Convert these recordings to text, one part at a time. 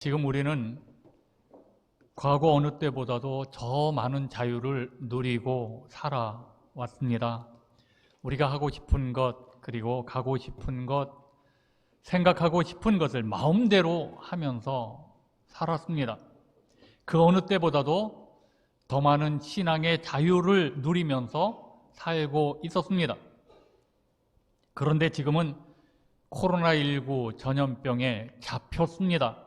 지금 우리는 과거 어느 때보다도 더 많은 자유를 누리고 살아왔습니다. 우리가 하고 싶은 것, 그리고 가고 싶은 것, 생각하고 싶은 것을 마음대로 하면서 살았습니다. 그 어느 때보다도 더 많은 신앙의 자유를 누리면서 살고 있었습니다. 그런데 지금은 코로나19 전염병에 잡혔습니다.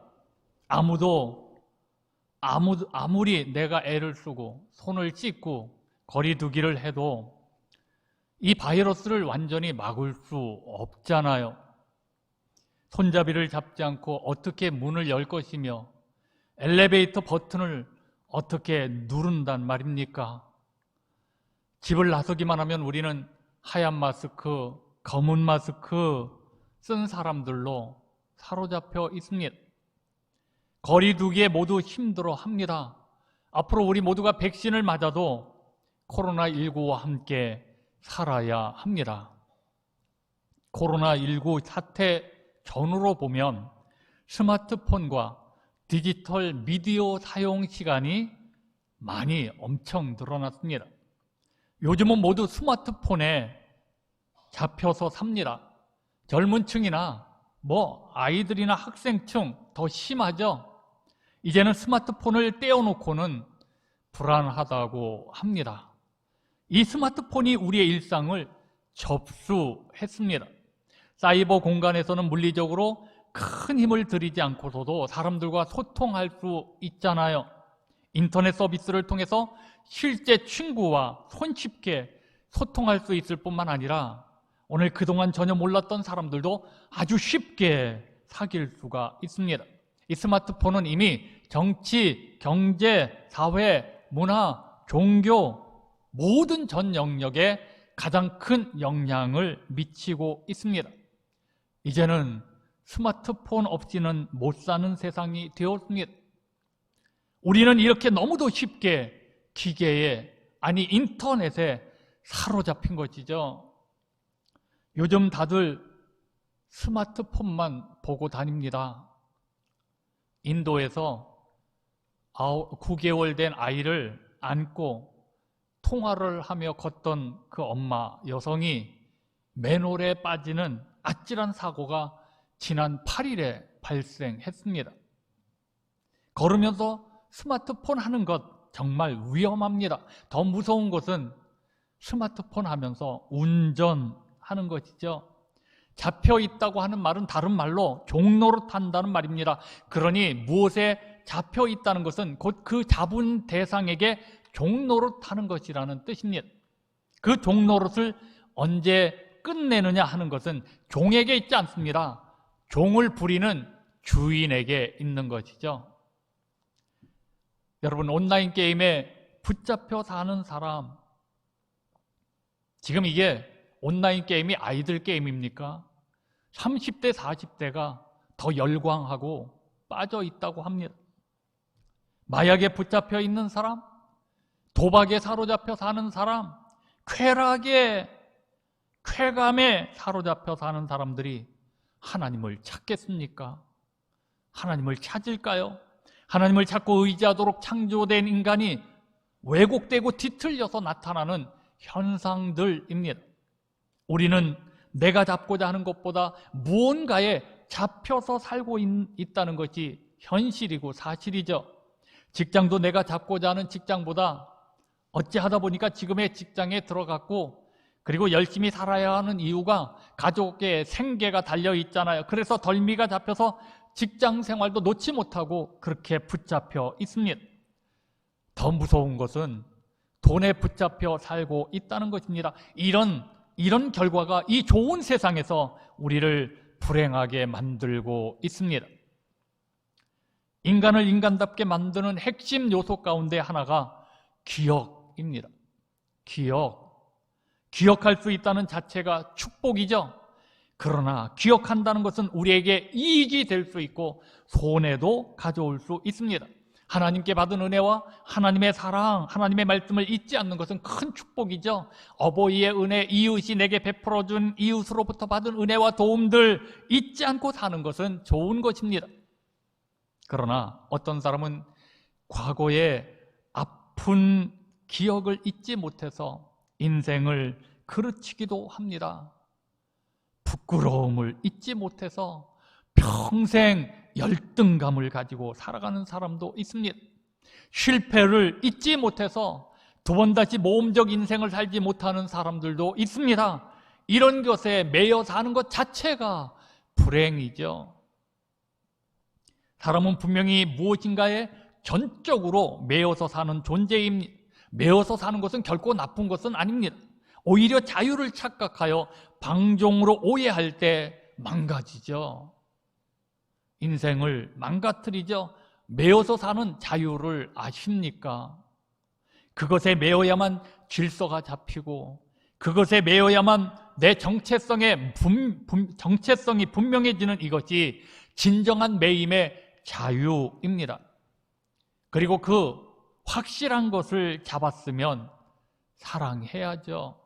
아무리 내가 애를 쓰고 손을 씻고 거리 두기를 해도 이 바이러스를 완전히 막을 수 없잖아요. 손잡이를 잡지 않고 어떻게 문을 열 것이며 엘리베이터 버튼을 어떻게 누른단 말입니까? 집을 나서기만 하면 우리는 하얀 마스크, 검은 마스크 쓴 사람들로 사로잡혀 있습니다. 거리 두기에 모두 힘들어합니다. 앞으로 우리 모두가 백신을 맞아도 코로나19와 함께 살아야 합니다. 코로나19 사태 전후로 보면 스마트폰과 디지털 미디어 사용 시간이 많이 엄청 늘어났습니다. 요즘은 모두 스마트폰에 잡혀서 삽니다. 젊은 층이나 아이들이나 학생층 더 심하죠. 이제는 스마트폰을 떼어놓고는 불안하다고 합니다. 이 스마트폰이 우리의 일상을 접수했습니다. 사이버 공간에서는 물리적으로 큰 힘을 들이지 않고서도 사람들과 소통할 수 있잖아요. 인터넷 서비스를 통해서 실제 친구와 손쉽게 소통할 수 있을 뿐만 아니라 오늘 그동안 전혀 몰랐던 사람들도 아주 쉽게 사귈 수가 있습니다. 이 스마트폰은 이미 정치, 경제, 사회, 문화, 종교 모든 전 영역에 가장 큰 영향을 미치고 있습니다. 이제는 스마트폰 없이는 못 사는 세상이 되었습니다. 우리는 이렇게 너무도 쉽게 기계에, 인터넷에 사로잡힌 것이죠. 요즘 다들 스마트폰만 보고 다닙니다. 인도에서 9개월 된 아이를 안고 통화를 하며 걷던 그 엄마 여성이 맨홀에 빠지는 아찔한 사고가 지난 8일에 발생했습니다. 걸으면서 스마트폰 하는 것 정말 위험합니다. 더 무서운 것은 스마트폰 하면서 운전하는 것이죠. 잡혀 있다고 하는 말은 다른 말로 종노릇 한다는 말입니다. 그러니 무엇에 잡혀 있다는 것은 곧 그 잡은 대상에게 종노릇 하는 것이라는 뜻입니다. 그 종노릇을 언제 끝내느냐 하는 것은 종에게 있지 않습니다. 종을 부리는 주인에게 있는 것이죠. 여러분, 온라인 게임에 붙잡혀 사는 사람, 지금 이게 온라인 게임이 아이들 게임입니까? 30대, 40대가 더 열광하고 빠져 있다고 합니다. 마약에 붙잡혀 있는 사람, 도박에 사로잡혀 사는 사람, 쾌감에 사로잡혀 사는 사람들이 하나님을 찾겠습니까? 하나님을 찾을까요? 하나님을 찾고 의지하도록 창조된 인간이 왜곡되고 뒤틀려서 나타나는 현상들입니다. 우리는 내가 잡고자 하는 것보다 무언가에 잡혀서 살고 있다는 것이 현실이고 사실이죠. 직장도 내가 잡고자 하는 직장보다 어찌하다 보니까 지금의 직장에 들어갔고, 그리고 열심히 살아야 하는 이유가 가족의 생계가 달려 있잖아요. 그래서 덜미가 잡혀서 직장 생활도 놓지 못하고 그렇게 붙잡혀 있습니다. 더 무서운 것은 돈에 붙잡혀 살고 있다는 것입니다. 이런 결과가 이 좋은 세상에서 우리를 불행하게 만들고 있습니다. 인간을 인간답게 만드는 핵심 요소 가운데 하나가 기억입니다. 기억할 수 있다는 자체가 축복이죠. 그러나 기억한다는 것은 우리에게 이익이 될 수 있고 손해도 가져올 수 있습니다. 하나님께 받은 은혜와 하나님의 사랑, 하나님의 말씀을 잊지 않는 것은 큰 축복이죠. 어버이의 은혜, 이웃이 내게 베풀어준 이웃으로부터 받은 은혜와 도움들 잊지 않고 사는 것은 좋은 것입니다. 그러나 어떤 사람은 과거의 아픈 기억을 잊지 못해서 인생을 그르치기도 합니다. 부끄러움을 잊지 못해서 평생 열등감을 가지고 살아가는 사람도 있습니다. 실패를 잊지 못해서 두 번 다시 모험적 인생을 살지 못하는 사람들도 있습니다. 이런 것에 매여 사는 것 자체가 불행이죠. 사람은 분명히 무엇인가에 전적으로 매여서 사는 존재입니다. 매여서 사는 것은 결코 나쁜 것은 아닙니다. 오히려 자유를 착각하여 방종으로 오해할 때 망가지죠. 인생을 망가뜨리죠. 매여서 사는 자유를 아십니까? 그것에 매여야만 질서가 잡히고 그것에 매여야만 내 정체성이 분명해지는 이것이 진정한 매임의 자유입니다. 그리고 그 확실한 것을 잡았으면 사랑해야죠.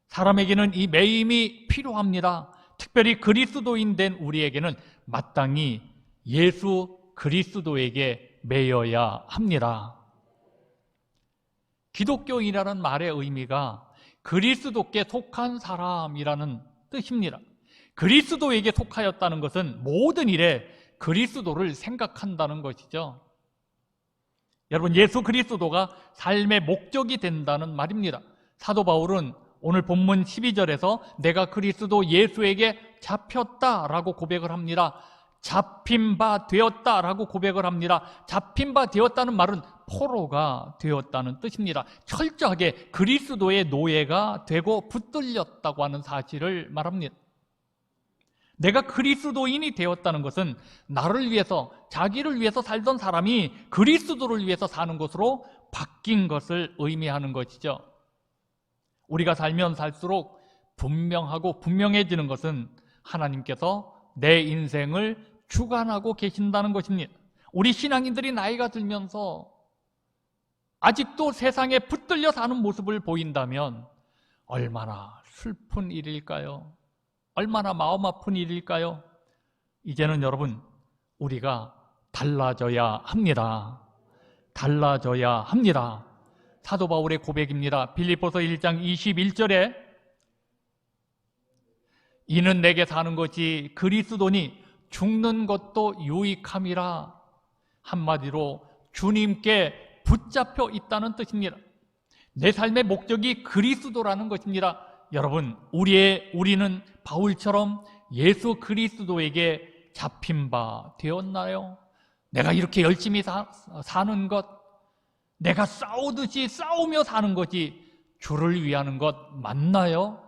사람에게는 이 매임이 필요합니다. 특별히 그리스도인 된 우리에게는 마땅히 예수 그리스도에게 매여야 합니다. 기독교인이라는 말의 의미가 그리스도께 속한 사람이라는 뜻입니다. 그리스도에게 속하였다는 것은 모든 일에 그리스도를 생각한다는 것이죠. 여러분, 예수 그리스도가 삶의 목적이 된다는 말입니다. 사도 바울은 오늘 본문 12절에서 내가 그리스도 예수에게 잡혔다라고 고백을 합니다. 잡힌 바 되었다라고 고백을 합니다. 잡힌 바 되었다는 말은 포로가 되었다는 뜻입니다. 철저하게 그리스도의 노예가 되고 붙들렸다고 하는 사실을 말합니다. 내가 그리스도인이 되었다는 것은 나를 위해서, 자기를 위해서 살던 사람이 그리스도를 위해서 사는 것으로 바뀐 것을 의미하는 것이죠. 우리가 살면 살수록 분명하고 분명해지는 것은 하나님께서 내 인생을 주관하고 계신다는 것입니다. 우리 신앙인들이 나이가 들면서 아직도 세상에 붙들려 사는 모습을 보인다면 얼마나 슬픈 일일까요? 얼마나 마음 아픈 일일까요? 이제는 여러분, 우리가 달라져야 합니다. 달라져야 합니다. 사도 바울의 고백입니다. 빌립보서 1장 21절에 이는 내게 사는 것이 그리스도니 죽는 것도 유익함이라. 한마디로 주님께 붙잡혀 있다는 뜻입니다. 내 삶의 목적이 그리스도라는 것입니다. 여러분, 우리는 바울처럼 예수 그리스도에게 잡힌 바 되었나요? 내가 이렇게 열심히 사는 것, 내가 싸우듯이 싸우며 사는 것이 주를 위하는 것 맞나요?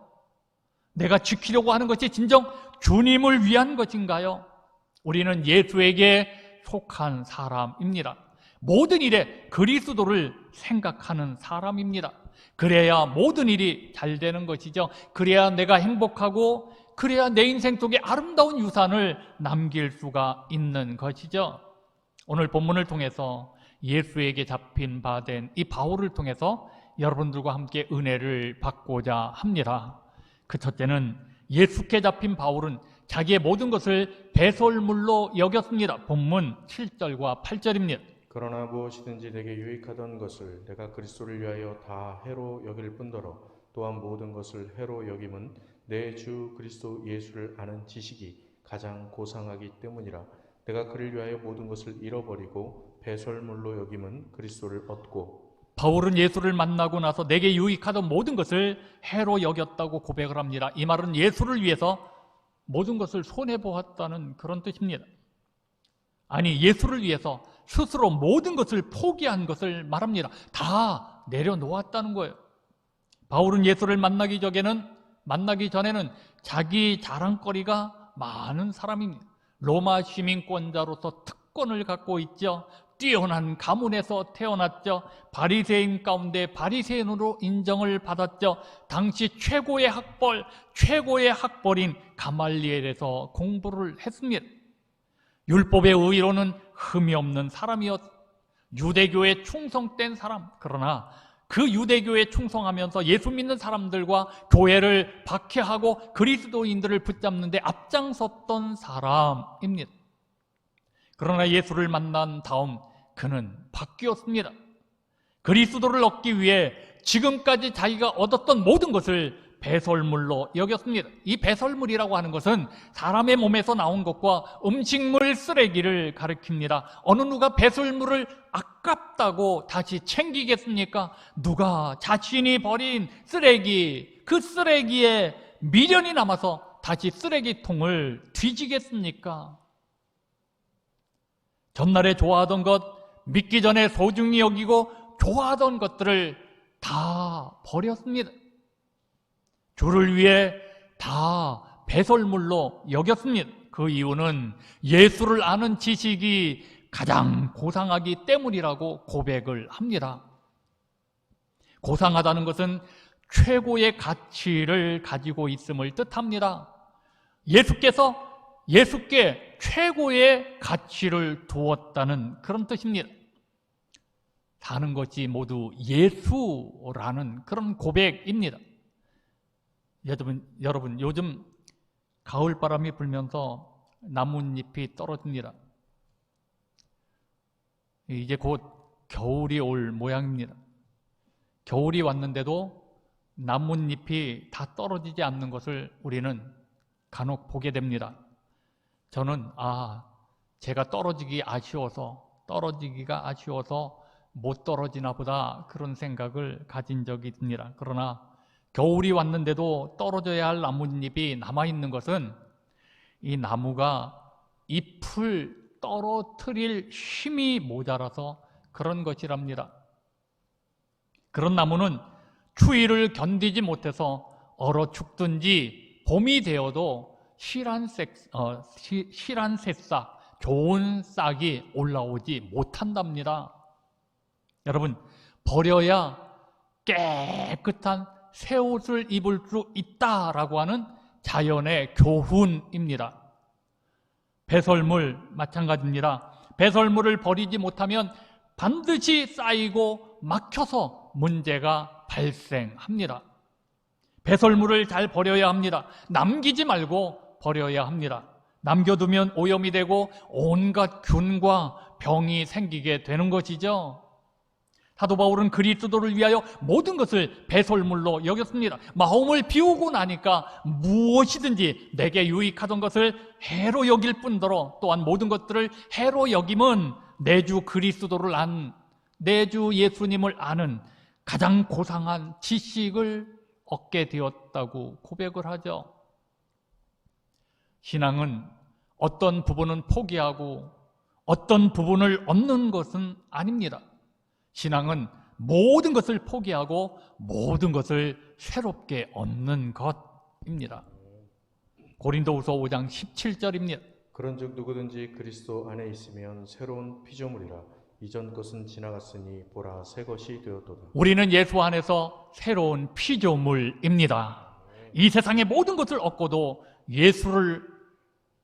내가 지키려고 하는 것이 진정 주님을 위한 것인가요? 우리는 예수에게 속한 사람입니다. 모든 일에 그리스도를 생각하는 사람입니다. 그래야 모든 일이 잘 되는 것이죠. 그래야 내가 행복하고 그래야 내 인생 속에 아름다운 유산을 남길 수가 있는 것이죠. 오늘 본문을 통해서 예수에게 잡힌 바 된 이 바울을 통해서 여러분들과 함께 은혜를 받고자 합니다. 그 첫째는 예수께 잡힌 바울은 자기의 모든 것을 배설물로 여겼습니다. 본문 7절과 8절입니다. 그러나 무엇이든지 내게 유익하던 것을 내가 그리스도를 위하여 다 해로 여길 뿐더러 또한 모든 것을 해로 여김은 내 주 그리스도 예수를 아는 지식이 가장 고상하기 때문이라. 내가 그를 위하여 모든 것을 잃어버리고 배설물로 여김은 그리스도를 얻고. 바울은 예수를 만나고 나서 내게 유익하던 모든 것을 해로 여겼다고 고백을 합니다. 이 말은 예수를 위해서 모든 것을 손해보았다는 그런 뜻입니다. 아니, 예수를 위해서 스스로 모든 것을 포기한 것을 말합니다. 다 내려놓았다는 거예요. 바울은 예수를 만나기 전에는 자기 자랑거리가 많은 사람입니다. 로마 시민권자로서 특권을 갖고 있죠. 뛰어난 가문에서 태어났죠. 바리새인 가운데 바리새인으로 인정을 받았죠. 당시 최고의 학벌인 가말리엘에서 공부를 했습니다. 율법의 의로는 흠이 없는 사람이었, 유대교에 충성된 사람. 그러나 그 유대교에 충성하면서 예수 믿는 사람들과 교회를 박해하고 그리스도인들을 붙잡는 데 앞장섰던 사람입니다. 그러나 예수를 만난 다음 그는 바뀌었습니다. 그리스도를 얻기 위해 지금까지 자기가 얻었던 모든 것을 배설물로 여겼습니다. 이 배설물이라고 하는 것은 사람의 몸에서 나온 것과 음식물 쓰레기를 가리킵니다. 어느 누가 배설물을 아깝다고 다시 챙기겠습니까? 누가 자신이 버린 쓰레기, 그 쓰레기에 미련이 남아서 다시 쓰레기통을 뒤지겠습니까? 전날에 좋아하던 것, 믿기 전에 소중히 여기고 좋아하던 것들을 다 버렸습니다. 주를 위해 다 배설물로 여겼습니다. 그 이유는 예수를 아는 지식이 가장 고상하기 때문이라고 고백을 합니다. 고상하다는 것은 최고의 가치를 가지고 있음을 뜻합니다. 예수께 최고의 가치를 두었다는 그런 뜻입니다. 사는 것이 모두 예수라는 그런 고백입니다. 여러분, 요즘 가을바람이 불면서 나뭇잎이 떨어집니다. 이제 곧 겨울이 올 모양입니다. 겨울이 왔는데도 나뭇잎이 다 떨어지지 않는 것을 우리는 간혹 보게 됩니다. 저는 제가 떨어지기가 아쉬워서 못 떨어지나 보다 그런 생각을 가진 적이 있습니다. 그러나 겨울이 왔는데도 떨어져야 할 나뭇잎이 남아있는 것은 이 나무가 잎을 떨어뜨릴 힘이 모자라서 그런 것이랍니다. 그런 나무는 추위를 견디지 못해서 얼어 죽든지 봄이 되어도 실한 새싹, 좋은 싹이 올라오지 못한답니다. 여러분, 버려야 깨끗한 새 옷을 입을 수 있다라고 하는 자연의 교훈입니다. 배설물 마찬가지입니다. 배설물을 버리지 못하면 반드시 쌓이고 막혀서 문제가 발생합니다. 배설물을 잘 버려야 합니다. 남기지 말고 버려야 합니다. 남겨두면 오염이 되고 온갖 균과 병이 생기게 되는 것이죠. 사도 바울은 그리스도를 위하여 모든 것을 배설물로 여겼습니다. 마음을 비우고 나니까 무엇이든지 내게 유익하던 것을 해로 여길 뿐더러 또한 모든 것들을 해로 여김은 내 주 그리스도를 내 주 예수님을 아는 가장 고상한 지식을 얻게 되었다고 고백을 하죠. 신앙은 어떤 부분은 포기하고 어떤 부분을 얻는 것은 아닙니다. 신앙은 모든 것을 포기하고 모든 것을 새롭게 얻는 것입니다. 고린도후서 5장 17절입니다. 그런즉 누구든지 그리스도 안에 있으면 새로운 피조물이라 이전 것은 지나갔으니 보라 새 것이 되었도다. 우리는 예수 안에서 새로운 피조물입니다. 이 세상의 모든 것을 얻고도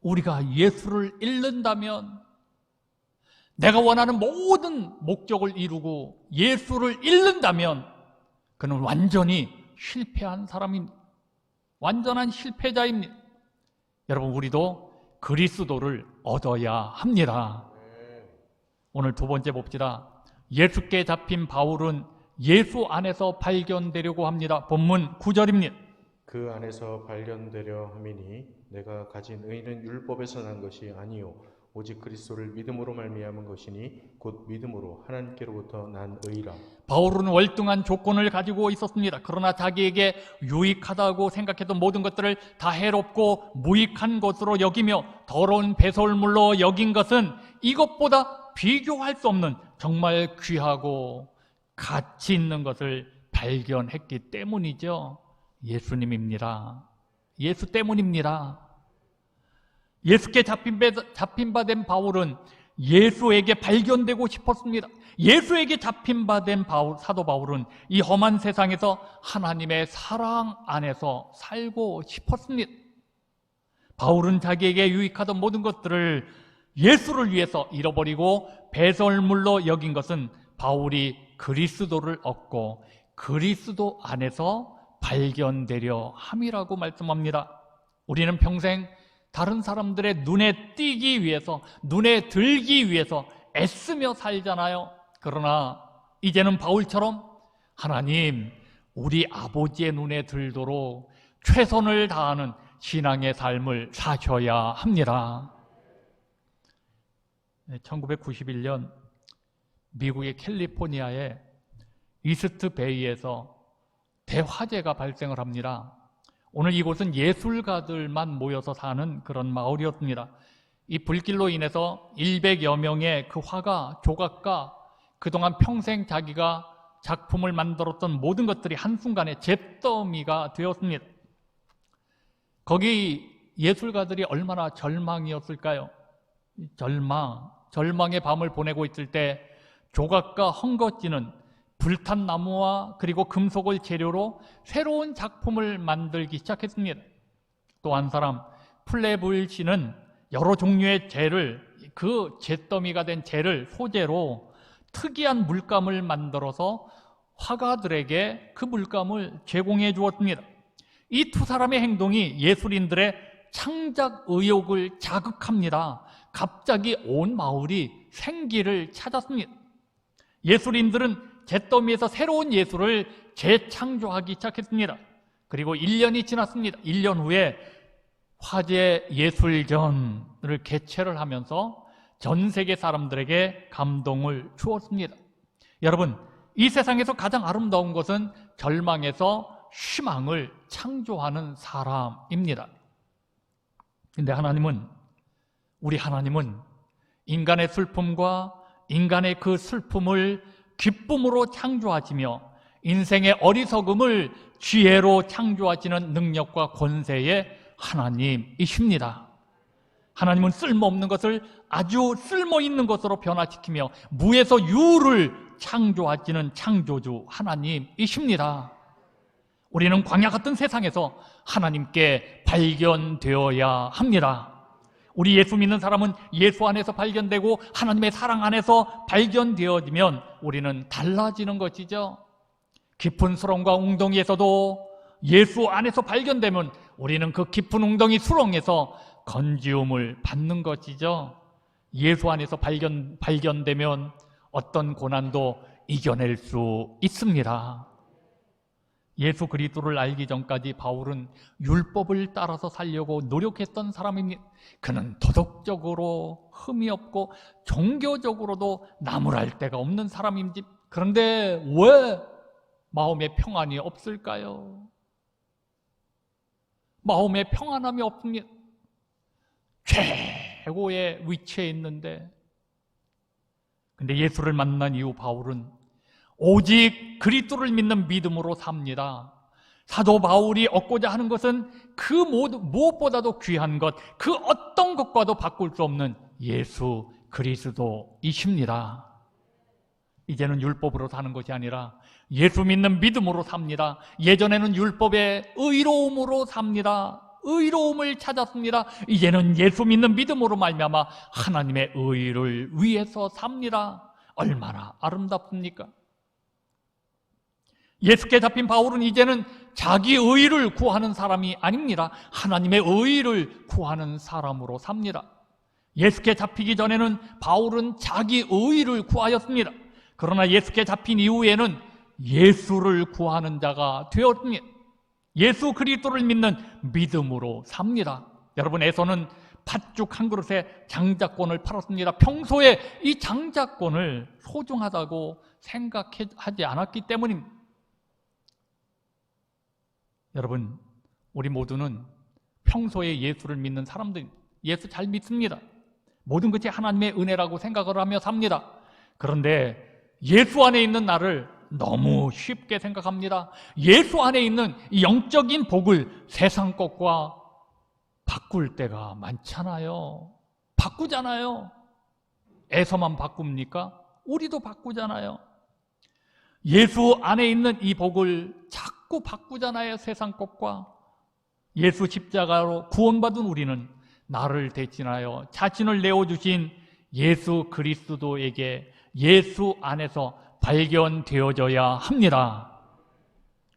우리가 예수를 잃는다면, 내가 원하는 모든 목적을 이루고 예수를 잃는다면 그는 완전히 실패한 사람입니다. 완전한 실패자입니다. 여러분, 우리도 그리스도를 얻어야 합니다. 오늘 두 번째 봅시다. 예수께 잡힌 바울은 예수 안에서 발견되려고 합니다. 본문 9절입니다. 그 안에서 발견되려 함이니 내가 가진 의는 율법에서 난 것이 아니요 오직 그리스도를 믿음으로 말미암은 것이니 곧 믿음으로 하나님께로부터 난 의라. 바울은 월등한 조건을 가지고 있었습니다. 그러나 자기에게 유익하다고 생각했던 모든 것들을 다 해롭고 무익한 것으로 여기며 더러운 배설물로 여긴 것은 이것보다 비교할 수 없는 정말 귀하고 가치 있는 것을 발견했기 때문이죠. 예수님입니다. 예수 때문입니다. 예수께 잡힌 바 된 바울은 예수에게 발견되고 싶었습니다. 예수에게 잡힌 바 된 사도 바울은 이 험한 세상에서 하나님의 사랑 안에서 살고 싶었습니다. 바울은 자기에게 유익하던 모든 것들을 예수를 위해서 잃어버리고 배설물로 여긴 것은 바울이 그리스도를 얻고 그리스도 안에서 발견되려 함이라고 말씀합니다. 우리는 평생 다른 사람들의 눈에 띄기 위해서, 눈에 들기 위해서 애쓰며 살잖아요. 그러나 이제는 바울처럼 하나님, 우리 아버지의 눈에 들도록 최선을 다하는 신앙의 삶을 사셔야 합니다. 1991년 미국의 캘리포니아의 이스트 베이에서 대화재가 발생을 합니다. 오늘 이곳은 예술가들만 모여서 사는 그런 마을이었습니다. 이 불길로 인해서 100여 명의 그 화가, 조각가, 그동안 평생 자기가 작품을 만들었던 모든 것들이 한순간에 잿더미가 되었습니다. 거기 예술가들이 얼마나 절망이었을까요? 절망의 밤을 보내고 있을 때 조각가 헝거찌는 불탄 나무와 그리고 금속을 재료로 새로운 작품을 만들기 시작했습니다. 또 한 사람, 플레블 씨는 여러 종류의 재를, 그 잿더미가 된 재를 소재로 특이한 물감을 만들어서 화가들에게 그 물감을 제공해 주었습니다. 이 두 사람의 행동이 예술인들의 창작 의욕을 자극합니다. 갑자기 온 마을이 생기를 찾았습니다. 예술인들은 잿더미에서 새로운 예술을 재창조하기 시작했습니다. 그리고 1년이 지났습니다. 1년 후에 화재 예술전을 개최를 하면서 전 세계 사람들에게 감동을 주었습니다. 여러분, 이 세상에서 가장 아름다운 것은 절망에서 희망을 창조하는 사람입니다. 근데 우리 하나님은 인간의 슬픔과 인간의 그 슬픔을 기쁨으로 창조하시며 인생의 어리석음을 지혜로 창조하시는 능력과 권세의 하나님이십니다. 하나님은 쓸모없는 것을 아주 쓸모있는 것으로 변화시키며 무에서 유를 창조하시는 창조주 하나님이십니다. 우리는 광야 같은 세상에서 하나님께 발견되어야 합니다. 우리 예수 믿는 사람은 예수 안에서 발견되고 하나님의 사랑 안에서 발견되어지면 우리는 달라지는 것이죠. 깊은 수렁과 웅덩이에서도 예수 안에서 발견되면 우리는 그 깊은 웅덩이 수렁에서 건지움을 받는 것이죠. 예수 안에서 발견되면 어떤 고난도 이겨낼 수 있습니다. 예수 그리스도를 알기 전까지 바울은 율법을 따라서 살려고 노력했던 사람입니다. 그는 도덕적으로 흠이 없고 종교적으로도 나무랄 데가 없는 사람입니다. 그런데 왜 마음의 평안이 없을까요? 마음의 평안함이 없습니다. 최고의 위치에 있는데, 근데 예수를 만난 이후 바울은 오직 그리스도를 믿는 믿음으로 삽니다. 사도 바울이 얻고자 하는 것은 그 무엇보다도 귀한 것, 그 어떤 것과도 바꿀 수 없는 예수 그리스도이십니다. 이제는 율법으로 사는 것이 아니라 예수 믿는 믿음으로 삽니다. 예전에는 율법의 의로움으로 삽니다. 의로움을 찾았습니다. 이제는 예수 믿는 믿음으로 말미암아 하나님의 의를 위해서 삽니다. 얼마나 아름답습니까? 예수께 잡힌 바울은 이제는 자기 의를 구하는 사람이 아닙니다. 하나님의 의를 구하는 사람으로 삽니다. 예수께 잡히기 전에는 바울은 자기 의를 구하였습니다. 그러나 예수께 잡힌 이후에는 예수를 구하는 자가 되었습니다. 예수 그리스도를 믿는 믿음으로 삽니다. 여러분, 에서는 팥죽 한 그릇에 장자권을 팔았습니다. 평소에 이 장자권을 소중하다고 생각하지 않았기 때문입니다. 여러분, 우리 모두는 평소에 예수를 믿는 사람들입니다. 예수 잘 믿습니다. 모든 것이 하나님의 은혜라고 생각을 하며 삽니다. 그런데 예수 안에 있는 나를 너무 쉽게 생각합니다. 예수 안에 있는 이 영적인 복을 세상 것과 바꿀 때가 많잖아요. 바꾸잖아요. 에서만 바꿉니까? 우리도 바꾸잖아요. 예수 안에 있는 이 복을 자꾸 바꾸잖아요. 세상 것과. 예수 십자가로 구원받은 우리는 나를 대신하여 자신을 내어주신 예수 그리스도에게 예수 안에서 발견되어져야 합니다.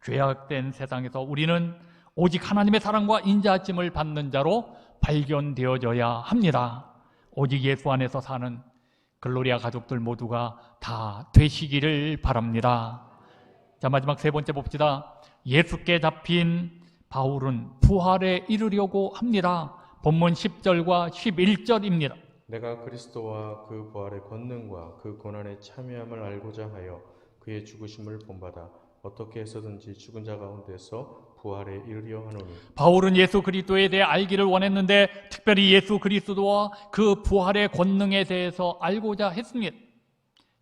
죄악된 세상에서 우리는 오직 하나님의 사랑과 인자하심을 받는 자로 발견되어져야 합니다. 오직 예수 안에서 사는 글로리아 가족들 모두가 다 되시기를 바랍니다. 자, 마지막 세 번째 봅시다. 예수께 잡힌 바울은 부활에 이르려고 합니다. 본문 10절과 11절입니다. 내가 그리스도와 그 부활의 권능과 그 고난에 참여함을 알고자 하여 그의 죽으심을 본받아 어떻게 해서든지 죽은 자 가운데서 부활에 이르려 하노니. 바울은 예수 그리스도에 대해 알기를 원했는데 특별히 예수 그리스도와 그 부활의 권능에 대해서 알고자 했습니다.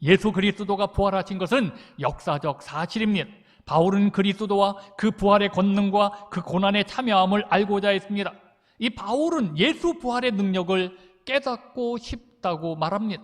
예수 그리스도가 부활하신 것은 역사적 사실입니다. 바울은 그리스도와 그 부활의 권능과 그 고난에 참여함을 알고자 했습니다. 이 바울은 예수 부활의 능력을 깨닫고 싶다고 말합니다.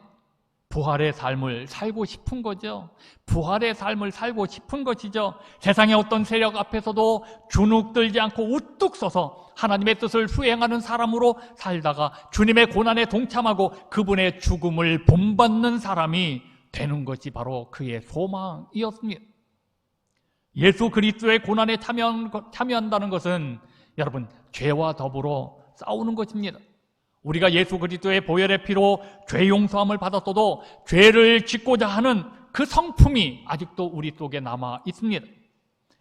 부활의 삶을 살고 싶은 거죠. 부활의 삶을 살고 싶은 것이죠. 세상의 어떤 세력 앞에서도 주눅들지 않고 우뚝 서서 하나님의 뜻을 수행하는 사람으로 살다가 주님의 고난에 동참하고 그분의 죽음을 본받는 사람이 되는 것이 바로 그의 소망이었습니다. 예수 그리스도의 고난에 참여한다는 것은 여러분 죄와 더불어 싸우는 것입니다. 우리가 예수 그리스도의 보혈의 피로 죄 용서함을 받았어도 죄를 짓고자 하는 그 성품이 아직도 우리 속에 남아 있습니다.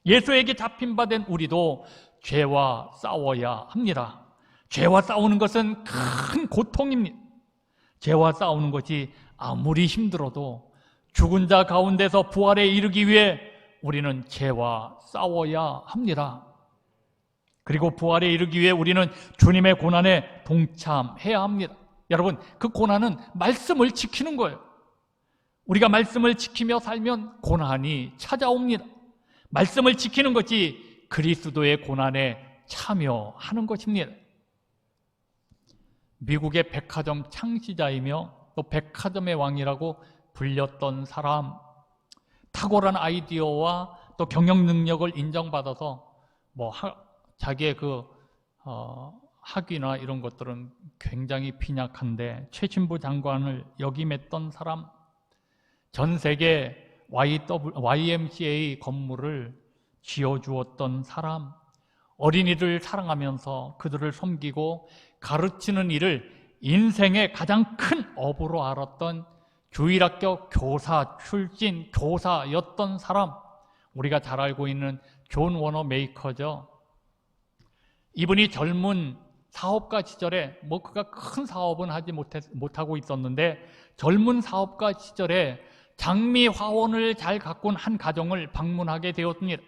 예수에게 잡힌 바 된 우리도 죄와 싸워야 합니다. 죄와 싸우는 것은 큰 고통입니다. 죄와 싸우는 것이 아무리 힘들어도 죽은 자 가운데서 부활에 이르기 위해 우리는 죄와 싸워야 합니다. 그리고 부활에 이르기 위해 우리는 주님의 고난에 동참해야 합니다. 여러분, 그 고난은 말씀을 지키는 거예요. 우리가 말씀을 지키며 살면 고난이 찾아옵니다. 말씀을 지키는 것이 그리스도의 고난에 참여하는 것입니다. 미국의 백화점 창시자이며 또 백화점의 왕이라고 불렸던 사람, 탁월한 아이디어와 또 경영 능력을 인정받아서 자기의 학위나 이런 것들은 굉장히 빈약한데 최신부 장관을 역임했던 사람, 전 세계 YMCA 건물을 지어주었던 사람, 어린이를 사랑하면서 그들을 섬기고 가르치는 일을 인생의 가장 큰 업으로 알았던 주일학교 교사 출신 교사였던 사람, 우리가 잘 알고 있는 존 워너 메이커죠. 이분이 젊은 사업가 시절에 그가 큰 사업은 하지 못하고 있었는데 젊은 사업가 시절에 장미 화원을 잘 가꾼 한 가정을 방문하게 되었습니다.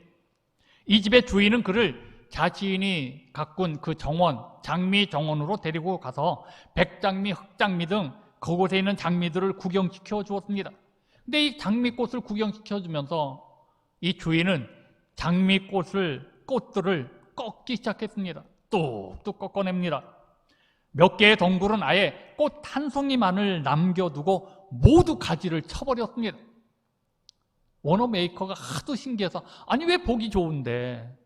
이 집의 주인은 그를 자신이 가꾼 그 정원, 장미 정원으로 데리고 가서 백장미, 흑장미 등 그곳에 있는 장미들을 구경시켜 주었습니다. 근데 이 장미꽃을 구경시켜 주면서 이 주인은 꽃들을 꺾기 시작했습니다. 뚝뚝 꺾어냅니다. 몇 개의 덩굴은 아예 꽃 한 송이만을 남겨두고 모두 가지를 쳐버렸습니다. 워너 메이커가 하도 신기해서 아니 왜 보기 좋은데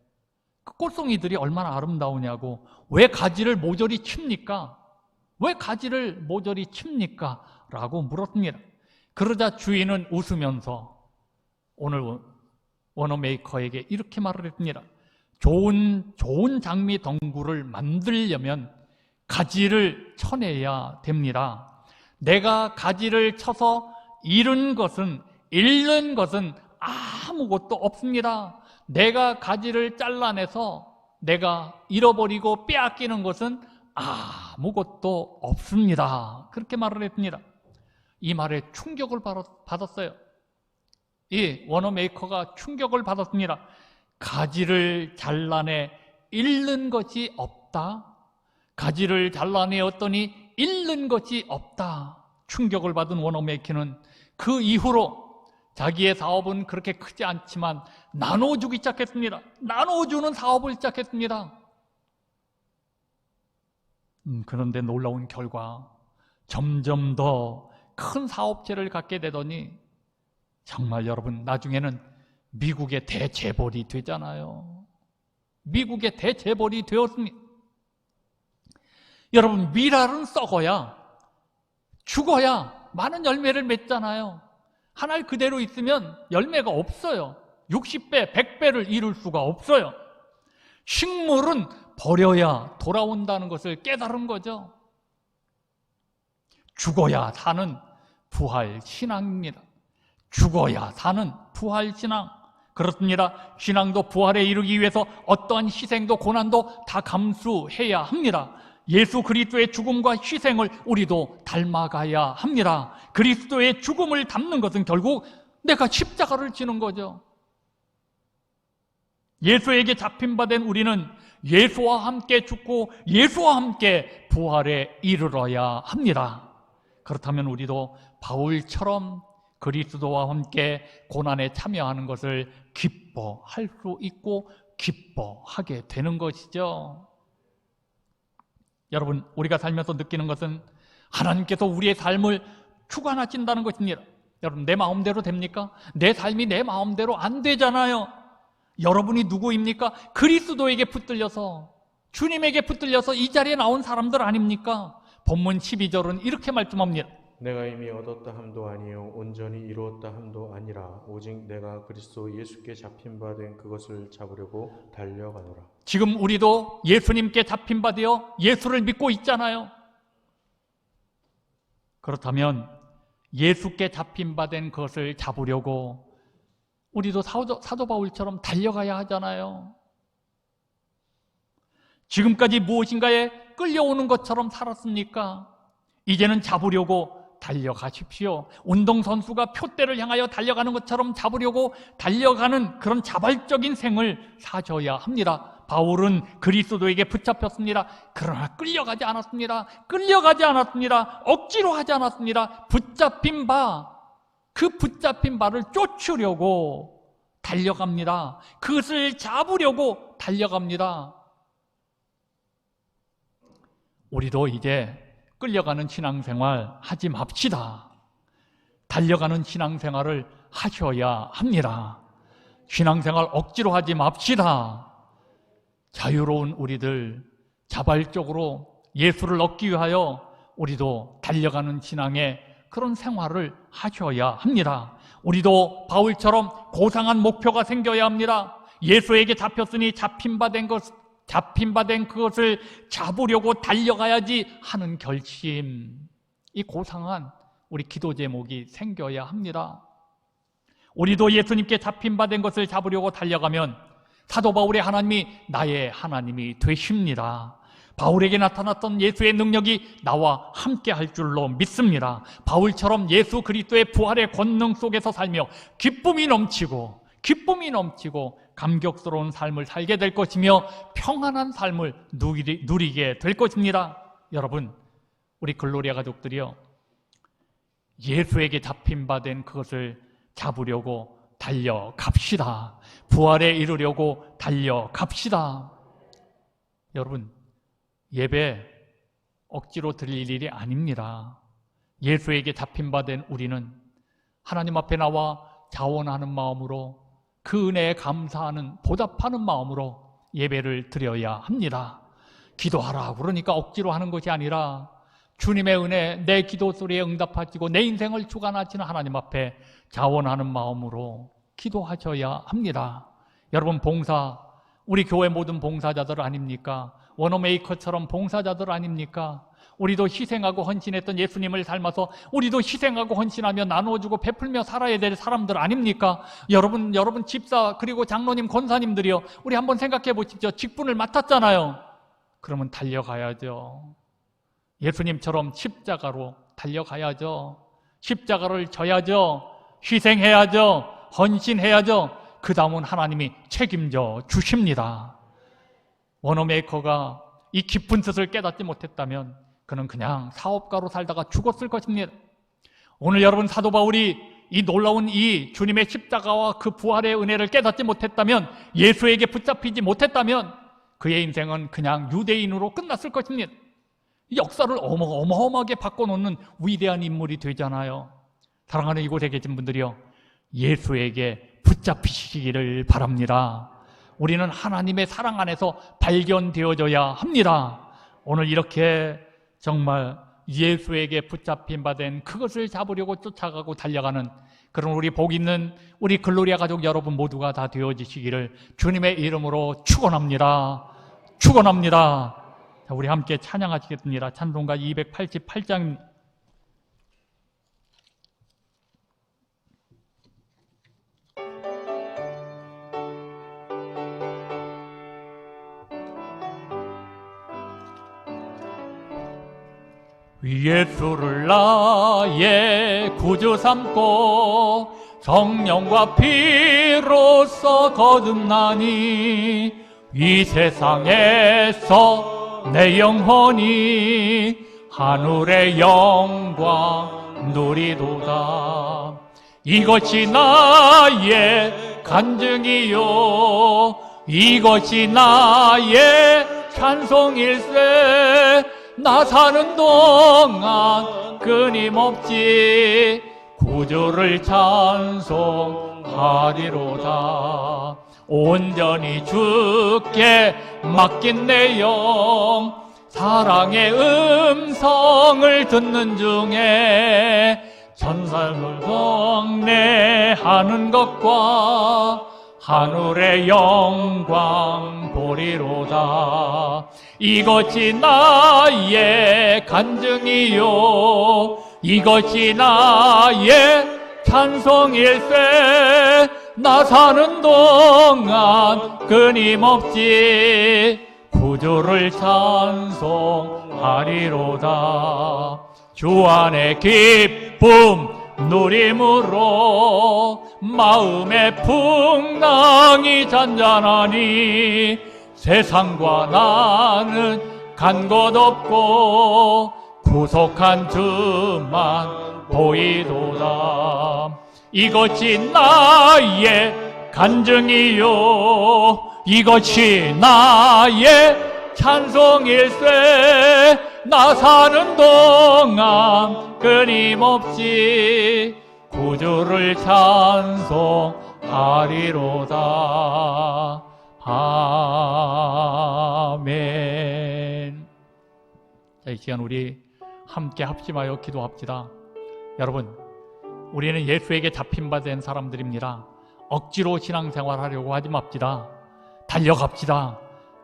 그 꽃송이들이 얼마나 아름다우냐고 왜 가지를 모조리 칩니까? 왜 가지를 모조리 칩니까? 라고 물었습니다. 그러자 주인은 웃으면서 오늘 워너 메이커에게 이렇게 말을 했습니다. 좋은 장미 덩굴을 만들려면 가지를 쳐내야 됩니다. 내가 가지를 쳐서 잃은 것은 아무것도 없습니다. 내가 가지를 잘라내서 내가 잃어버리고 빼앗기는 것은 아무것도 없습니다. 그렇게 말을 했습니다. 이 말에 충격을 받았어요. 이 워너 메이커가 충격을 받았습니다. 가지를 잘라내 잃는 것이 없다. 가지를 잘라내었더니 잃는 것이 없다. 충격을 받은 워너 메이커는 그 이후로 자기의 사업은 그렇게 크지 않지만 나눠주기 시작했습니다. 나눠주는 사업을 시작했습니다. 그런데 놀라운 결과 점점 더 큰 사업체를 갖게 되더니 정말 여러분 나중에는 미국의 대재벌이 되잖아요. 미국의 대재벌이 되었습니다. 여러분 밀알은 썩어야 죽어야 많은 열매를 맺잖아요. 한 알 그대로 있으면 열매가 없어요. 60배, 100배를 이룰 수가 없어요. 식물은 버려야 돌아온다는 것을 깨달은 거죠. 죽어야 사는 부활 신앙입니다. 죽어야 사는 부활 신앙. 그렇습니다. 신앙도 부활에 이르기 위해서 어떠한 희생도 고난도 다 감수해야 합니다. 예수 그리스도의 죽음과 희생을 우리도 닮아가야 합니다. 그리스도의 죽음을 닮는 것은 결국 내가 십자가를 지는 거죠. 예수에게 잡힌 바 된 우리는 예수와 함께 죽고 예수와 함께 부활에 이르러야 합니다. 그렇다면 우리도 바울처럼 그리스도와 함께 고난에 참여하는 것을 기뻐할 수 있고 기뻐하게 되는 것이죠. 여러분, 우리가 살면서 느끼는 것은 하나님께서 우리의 삶을 주관하신다는 것입니다. 여러분, 내 마음대로 됩니까? 내 삶이 내 마음대로 안 되잖아요. 여러분이 누구입니까? 그리스도에게 붙들려서, 주님에게 붙들려서 이 자리에 나온 사람들 아닙니까? 본문 12절은 이렇게 말씀합니다. 내가 이미 얻었다 함도 아니요 온전히 이루었다 함도 아니라 오직 내가 그리스도 예수께 잡힌 바 된 그것을 잡으려고 달려가노라. 지금 우리도 예수님께 잡힌 바 되어 예수를 믿고 있잖아요. 그렇다면 예수께 잡힌 바 된 그것을 잡으려고 우리도 사도 바울처럼 달려가야 하잖아요. 지금까지 무엇인가에 끌려오는 것처럼 살았습니까? 이제는 잡으려고 달려가십시오. 운동선수가 표대를 향하여 달려가는 것처럼 잡으려고 달려가는 그런 자발적인 생을 사셔야 합니다. 바울은 그리스도에게 붙잡혔습니다. 그러나 끌려가지 않았습니다. 끌려가지 않았습니다. 억지로 하지 않았습니다. 붙잡힌 바, 그 붙잡힌 바를 쫓으려고 달려갑니다. 그것을 잡으려고 달려갑니다. 우리도 이제 끌려가는 신앙생활 하지 맙시다. 달려가는 신앙생활을 하셔야 합니다. 신앙생활 억지로 하지 맙시다. 자유로운 우리들 자발적으로 예수를 얻기 위하여 우리도 달려가는 신앙의 그런 생활을 하셔야 합니다. 우리도 바울처럼 고상한 목표가 생겨야 합니다. 예수에게 잡혔으니 잡힌 바 된 그것을 잡으려고 달려가야지 하는 결심, 이 고상한 우리 기도 제목이 생겨야 합니다. 우리도 예수님께 잡힌 바 된 것을 잡으려고 달려가면 사도 바울의 하나님이 나의 하나님이 되십니다. 바울에게 나타났던 예수의 능력이 나와 함께 할 줄로 믿습니다. 바울처럼 예수 그리스도의 부활의 권능 속에서 살며 기쁨이 넘치고 감격스러운 삶을 살게 될 것이며 평안한 삶을 누리게 될 것입니다. 여러분, 우리 글로리아 가족들이요, 예수에게 잡힌 바 된 그것을 잡으려고 달려갑시다. 부활에 이르려고 달려갑시다. 여러분, 예배 억지로 드릴 일이 아닙니다. 예수에게 잡힌 바 된 우리는 하나님 앞에 나와 자원하는 마음으로, 그 은혜에 감사하는, 보답하는 마음으로 예배를 드려야 합니다. 기도하라 그러니까 억지로 하는 것이 아니라 주님의 은혜, 내 기도 소리에 응답하시고 내 인생을 주관하시는 하나님 앞에 자원하는 마음으로 기도하셔야 합니다. 여러분, 봉사, 우리 교회 모든 봉사자들 아닙니까? 워너메이커처럼 봉사자들 아닙니까? 우리도 희생하고 헌신했던 예수님을 닮아서 우리도 희생하고 헌신하며 나눠주고 베풀며 살아야 될 사람들 아닙니까? 여러분 집사 그리고 장로님, 권사님들이요, 우리 한번 생각해 보십시오. 직분을 맡았잖아요. 그러면 달려가야죠. 예수님처럼 십자가로 달려가야죠. 십자가를 져야죠. 희생해야죠. 헌신해야죠. 그 다음은 하나님이 책임져 주십니다. 워너메이커가 이 깊은 뜻을 깨닫지 못했다면 그는 그냥 사업가로 살다가 죽었을 것입니다. 오늘 여러분, 사도 바울이 이 놀라운 이 주님의 십자가와 그 부활의 은혜를 깨닫지 못했다면, 예수에게 붙잡히지 못했다면 그의 인생은 그냥 유대인으로 끝났을 것입니다. 역사를 어마어마하게 바꿔놓는 위대한 인물이 되잖아요. 사랑하는 이곳에 계신 분들이요, 예수에게 붙잡히시기를 바랍니다. 우리는 하나님의 사랑 안에서 발견되어져야 합니다. 오늘 이렇게 정말 예수에게 붙잡힌 바 된 그것을 잡으려고 쫓아가고 달려가는 그런 우리 복 있는 우리 글로리아 가족 여러분 모두가 다 되어지시기를 주님의 이름으로 축원합니다. 축원합니다. 자, 우리 함께 찬양하시겠습니다. 찬송가 288장 예수를 나의 구주 삼고 성령과 피로써 거듭나니 이 세상에서 내 영혼이 하늘의 영광 누리도다. 이것이 나의 간증이요 이것이 나의 찬송일세. 나 사는 동안 끊임없이 구주를 찬송하리로다. 온전히 주께 맡긴 내 영 사랑의 음성을 듣는 중에 천사를 경내하는 것과 하늘의 영광 보리로다. 이것이 나의 간증이요 이것이 나의 찬송일세. 나 사는 동안 끊임없이 구주를 찬송하리로다. 주 안의 기쁨 누림으로 마음의 풍랑이 잔잔하니 세상과 나는 간 것 없고 구속한 주만 보이도다. 이것이 나의 간증이요 이것이 나의 찬송일세. 나 사는 동안 끊임없이 구주를 찬송하리로다. 아멘. 자, 이 시간 우리 함께 합심하여 기도합시다. 여러분, 우리는 예수에게 잡힌 바 된 사람들입니다. 억지로 신앙생활하려고 하지 맙시다. 달려갑시다.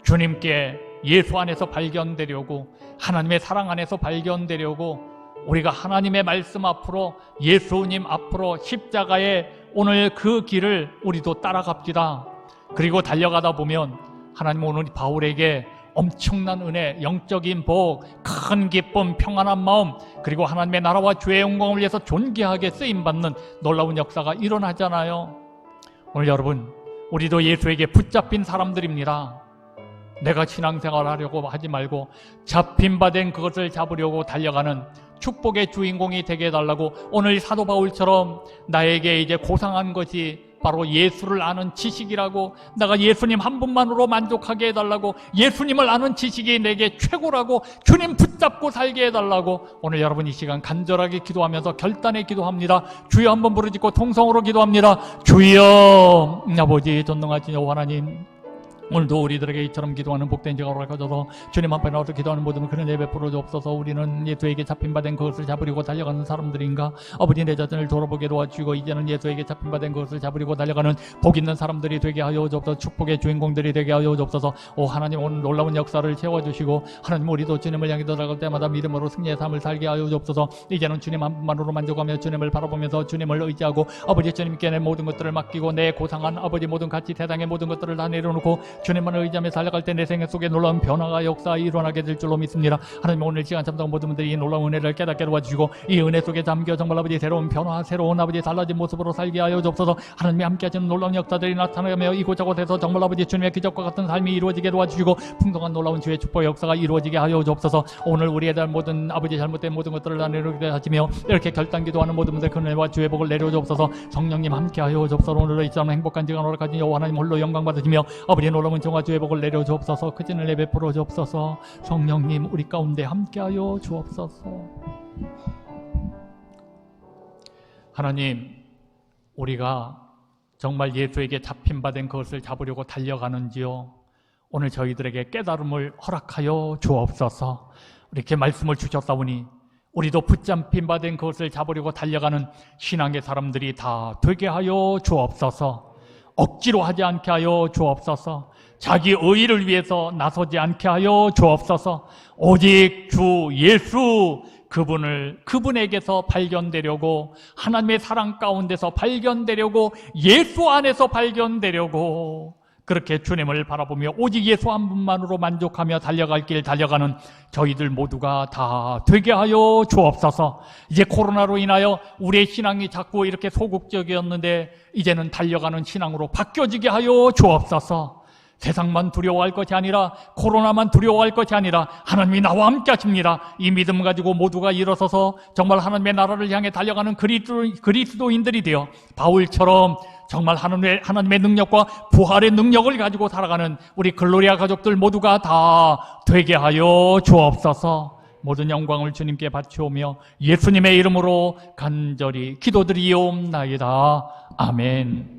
주님께 예수 안에서 발견되려고, 하나님의 사랑 안에서 발견되려고 우리가 하나님의 말씀 앞으로, 예수님 앞으로 십자가의 오늘 그 길을 우리도 따라갑시다. 그리고 달려가다 보면 하나님 오늘 바울에게 엄청난 은혜, 영적인 복, 큰 기쁨, 평안한 마음, 그리고 하나님의 나라와 주의 영광을 위해서 존귀하게 쓰임받는 놀라운 역사가 일어나잖아요. 오늘 여러분, 우리도 예수에게 붙잡힌 사람들입니다. 내가 신앙생활 하려고 하지 말고 잡힌 바 된 그것을 잡으려고 달려가는 축복의 주인공이 되게 해달라고, 오늘 사도 바울처럼 나에게 이제 고상한 것이 바로 예수를 아는 지식이라고, 내가 예수님 한 분만으로 만족하게 해달라고, 예수님을 아는 지식이 내게 최고라고, 주님 붙잡고 살게 해달라고 오늘 여러분 이 시간 간절하게 기도하면서 결단의 기도합니다. 주여 한번 부르짖고 통성으로 기도합니다. 주여, 아버지 전능하신 여호와 하나님, 오늘도 우리들에게 이처럼 기도하는 복된 지각을 가져서 주님 앞에 나와서 기도하는 모든 그런 예배 풀어 주옵소서. 우리는 예수에게 잡힌 바 된 그것을 잡으려고 달려가는 사람들인가? 아버지, 내 자신을 돌아보게 도와주시고 이제는 예수에게 잡힌 바 된 그것을 잡으려고 달려가는 복 있는 사람들이 되게 하여 주옵소서. 축복의 주인공들이 되게 하여 주옵소서. 오 하나님, 오늘 놀라운 역사를 채워주시고 하나님, 우리도 주님을 향해 들어갈 때마다 믿음으로 승리의 삶을 살게 하여 주옵소서. 이제는 주님 한 분만으로 만족하며 주님을 바라보면서 주님을 의지하고 아버지 주님께 내 모든 것들을 맡기고 내 고상한 아버지 모든 가치, 세상의 모든 것들을 다 내려놓고 주님만 의지하며 살아갈 때 내 생애 속에 놀라운 변화가 역사 일어나게 될 줄로 믿습니다. 하나님, 오늘 시간 참석 모든 분들이 이 놀라운 은혜를 깨닫게 도와주시고 이 은혜 속에 잠겨 정말 아버지 새로운 변화, 새로운 아버지 달라진 모습으로 살게 하여 주옵소서. 하나님이 함께 하시는 놀라운 역사들이 나타나며 이곳저곳에서 정말 아버지 주님의 기적과 같은 삶이 이루어지게 도와주시고 풍성한 놀라운 주의 축복의 역사가 이루어지게 하여 주옵소서. 오늘 우리에 대한 모든 아버지 잘못된 모든 것들을 다 내려오게 하시며 이렇게 결단 기도하는 모든 분들 그 은혜와 주의 복을 내려 주옵소서. 성령님 함께 하여 주옵소서. 오늘도 이 시간 행복한 시간 허락하신 여호와 하나님 홀로 영광 받으시며 아버지 놀라운 정화 주의 복을 내려 주옵소서. 그 진을 베풀어 주옵소서. 성령님 우리 가운데 함께하여 주옵소서. 하나님, 우리가 정말 예수에게 잡힌 바 된 그것을 잡으려고 달려가는지요, 오늘 저희들에게 깨달음을 허락하여 주옵소서. 이렇게 말씀을 주셨사오니 우리도 붙잡힌 바 된 그것을 잡으려고 달려가는 신앙의 사람들이 다 되게 하여 주옵소서. 억지로 하지 않게 하여 주옵소서. 자기 의의를 위해서 나서지 않게 하여 주옵소서. 오직 주 예수 그분에게서 발견되려고, 하나님의 사랑 가운데서 발견되려고, 예수 안에서 발견되려고, 그렇게 주님을 바라보며 오직 예수 한 분만으로 만족하며 달려갈 길 달려가는 저희들 모두가 다 되게 하여 주옵소서. 이제 코로나로 인하여 우리의 신앙이 자꾸 이렇게 소극적이었는데 이제는 달려가는 신앙으로 바뀌어지게 하여 주옵소서. 세상만 두려워할 것이 아니라, 코로나만 두려워할 것이 아니라 하나님이 나와 함께 하십니다. 이 믿음 가지고 모두가 일어서서 정말 하나님의 나라를 향해 달려가는 그리스도인들이 되어 바울처럼 정말 하나님의 능력과 부활의 능력을 가지고 살아가는 우리 글로리아 가족들 모두가 다 되게 하여 주옵소서. 모든 영광을 주님께 바치오며 예수님의 이름으로 간절히 기도드리옵나이다. 아멘.